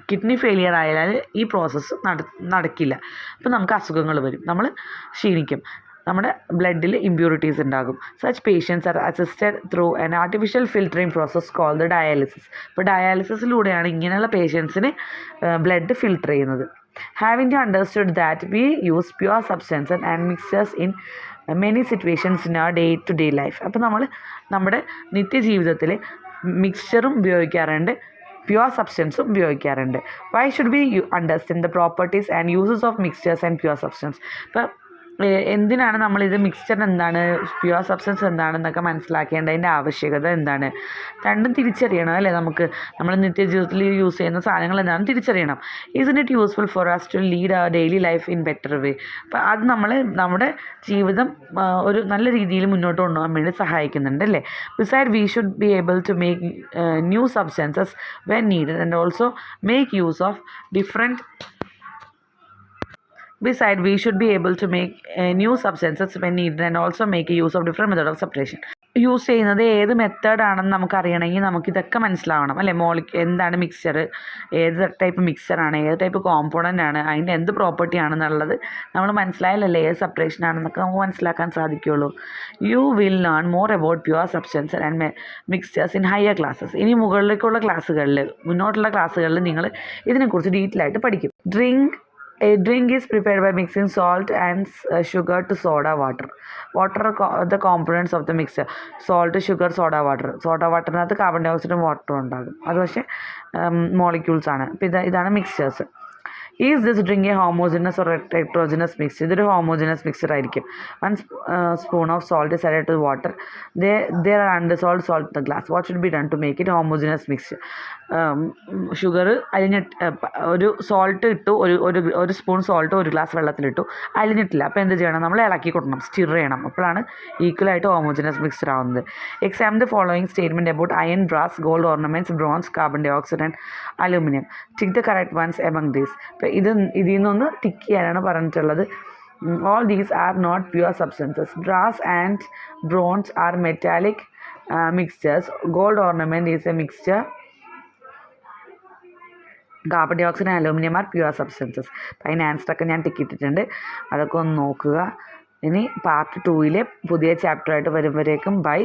Kidney failure ആയാൽ ഈ പ്രോസസ്സ് നടക്കില്ല. അപ്പോൾ നമുക്ക് അസുഖങ്ങൾ വരും, നമ്മൾ ക്ഷീണിക്കും, നമ്മുടെ ബ്ലഡിൽ ഇമ്പ്യൂരിറ്റീസ് ഉണ്ടാകും. Such patients are assisted through an artificial filtering process called dialysis. ഇപ്പോൾ ഡയാലിസിസിലൂടെയാണ് ഇങ്ങനെയുള്ള പേഷ്യൻസിന് ബ്ലഡ് ഫിൽട്ടർ ചെയ്യുന്നത്. Having to understood that we use pure substances and mixtures in many situations in our day to day life. അപ്പോൾ നമ്മൾ നമ്മുടെ നിത്യജീവിതത്തിൽ മിക്സ്ചറും ഉപയോഗിക്കാറുണ്ട്, പ്യുവർ സബ്സ്റ്റൻസും ഉപയോഗിക്കാറുണ്ട്. Why should be understand the properties and uses of mixtures and pure substance. ഇപ്പോൾ എന്തിനാണ് നമ്മളിത് മിക്സ്ചർ എന്താണ്, പ്യുവർ സബ്സ്റ്റൻസ് എന്താണെന്നൊക്കെ മനസ്സിലാക്കേണ്ടതിൻ്റെ ആവശ്യകത എന്താണ്? രണ്ടും തിരിച്ചറിയണം അല്ലേ? നമ്മൾ നിത്യജീവിതത്തിൽ യൂസ് ചെയ്യുന്ന സാധനങ്ങൾ എന്താണെന്ന് തിരിച്ചറിയണം. Is it useful for us to lead our daily life in better way? അപ്പോൾ അത് നമ്മുടെ ജീവിതം ഒരു നല്ല രീതിയിൽ മുന്നോട്ട് കൊണ്ടുപോകാൻ വേണ്ടി സഹായിക്കുന്നുണ്ട് അല്ലേ? Beside we should be able to make new substances when needed and also make use of different Besides, we should be able to make new substances when needed and also make use of different methods of separation. Use ചെയ്യുന്നത് ഏത് മെത്തേഡാണെന്ന് നമുക്കറിയണമെങ്കിൽ നമുക്കിതൊക്കെ മനസ്സിലാവണം അല്ലേ? എന്താണ് mixture, ഏത് type മിക്സ്ചറാണ്, ഏത് type component ആണ്, അതിൻ്റെ എന്ത് പ്രോപ്പർട്ടി ആണെന്നുള്ളത് നമ്മൾ മനസ്സിലായാലല്ലേ ഏത് സെപ്പറേഷൻ ആണെന്നൊക്കെ നമുക്ക് മനസ്സിലാക്കാൻ സാധിക്കുകയുള്ളൂ. You will learn more about pure substance and mixtures in higher classes. ഇനി മുകളിലേക്കുള്ള മുന്നോട്ടുള്ള ക്ലാസ്സുകളിൽ നിങ്ങൾ ഇതിനെക്കുറിച്ച് ഡീറ്റെയിൽ ആയിട്ട് പഠിക്കും. A drink is prepared by mixing salt and sugar to soda water. The components of the mixture: salt, sugar, soda വാട്ടറിനകത്ത് carbon ഡൈ ഓക്സൈഡും വാട്ടറും ഉണ്ടാകും. അത് പക്ഷേ മോളിക്യൂൾസ് ആണ്. അപ്പോൾ ഇതാണ് mixtures. Is this drink a homogeneous or heterogeneous mixture? ഇതൊരു ഹോമോജിനസ് മിക്സ്ചർ ആയിരിക്കും. 1 spoon of salt is added to water. there are undissolved salt in the glass. What should be done to make it homogeneous mixture? Sugar ഒരു salt ഇട്ടു, ഒരു spoon salt ഒരു glass വെള്ളത്തിലിട്ടു, അലിഞ്ഞിട്ടില്ല. അപ്പോൾ എന്ത് ചെയ്യണം? നമ്മൾ ഇളക്കി കൊടുക്കണം, സ്റ്റിർ ചെയ്യണം. അപ്പോഴാണ് ഈക്വലായിട്ട് ഹോമോജിനസ് മിക്സ്ചർ ആവുന്നത്. Examine the following statement about iron, brass, gold ornaments, bronze, carbon dioxide and aluminium. Tick the correct ones among these. അപ്പോൾ ഇതിൽ നിന്നൊന്ന് ടിക്ക് ചെയ്യാനാണ് പറഞ്ഞിട്ടുള്ളത്. All these are not pure substances. Brass and bronze are metallic mixtures. Gold ornament is a mixture. Carbon dioxide and aluminium are pure substances. അപ്പോൾ അതിന് ആൻസറൊക്കെ ഞാൻ ടിക്കിട്ടിട്ടുണ്ട്, അതൊക്കെ ഒന്ന് നോക്കുക. ഇനി പാർട്ട് 2 പുതിയ ചാപ്റ്ററായിട്ട് വരുമ്പോഴേക്കും ബൈ.